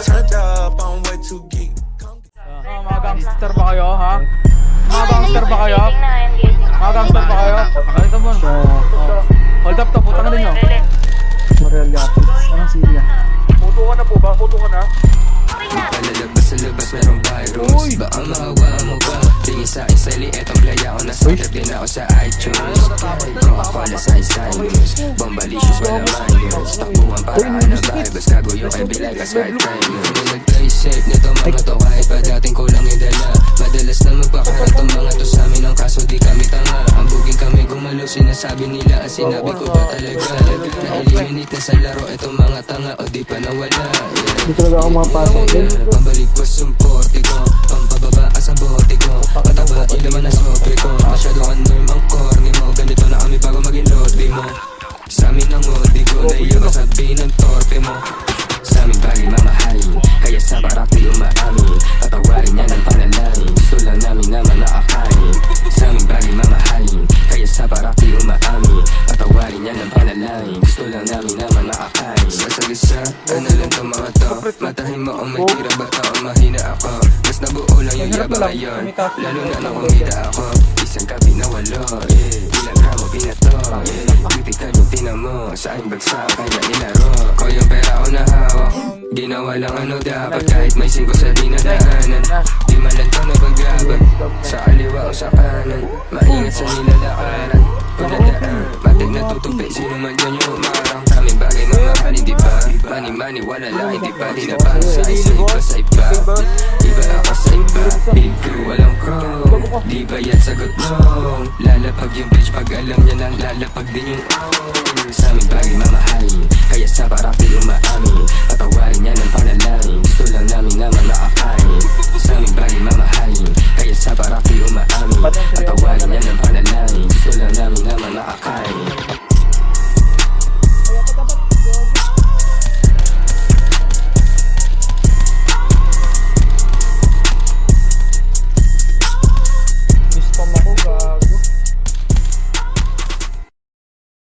turned up, I'm way too geek. Mga gangster ba kayo, ha? Mga gangster ba kayo? Mga gangster ba kayo? Ito mo. Hold up to, putang na ninyo. Mariel Yapit. Anong city yan? Puto ka na po ba? Puto ka na? Palalabas sa labas merong virus. Baka mahawa mo ba? Tingin sa akin sali, etong playa ko. Nasa-trip din ako sa iTunes. Coca-Cola sa Sinus. Bombalicious, wala minus. Takbuhan paraan na vibes. Kaguyo kay bilay ka sky trainers. Kung nag-play safe nito mga to, kahit pa dating kulang yung dala. Madalas na magpakarat ang mga to sa amin. Ang kaso di kami tanga. Ang buging kami gumalaw, sinasabi nila. Ang sinabi ko ba talaga? Na-eliminate na sa laro itong mga tanga. O di pa nawala. Hindi talaga ako mapasok. Pambalik ko sumporte ko. Pampababa sa bote ko. Pataba ilaman na sobre ko. Masyado ka norm ang corny mo. Ganito na kami bago maging lodi mo. Sa amin ang odi ko. Naiyo ka sabihin ng torpe mo. Sa amin bagay mamahalin. Kaya sa barak di umaamin. Tatawarin niya ng panalangin. Gusto lang namin naman nakakain. Sa amin bagay mamahalin. Kaya sa barak di umaamin. Tatawarin niya ng panalangin. Gusto lang namin naman nakakain. Sasagisa, ano lang to mga to. Matahin mo ang may tira ba to. Mahina ako. Mas nabuo lang yung yaba ngayon. Lalo na nang kumita ako. Isang kapi na walo. Ilang gramo pinato. Critical yung tinan mo. Sa aking bagsak kaya nilaro. Ko yung pera ko na hawak. Ginawa lang ano dapat. Kahit may 5 sa dinadaanan. Di man lang to nabagabag. Sa kaliwa o sa kanan. Maingat sa nilalakaran. Kung nadaan, matig natutupi. Sino man dyan yung umarang. Kaming bagay mamahalin di ba? Mani-mani wala lang. Hindi pa di na pa. Sa iba sa iba. Iba ako sa iba. Big crew walang crow. Di ba yan sagot mo? Lalapag yung bitch pag alam niya nang lalapag din yung Sa aming bagay mamahalin. Kaya sa barak di umaamin. Patawarin niya ng panalangin.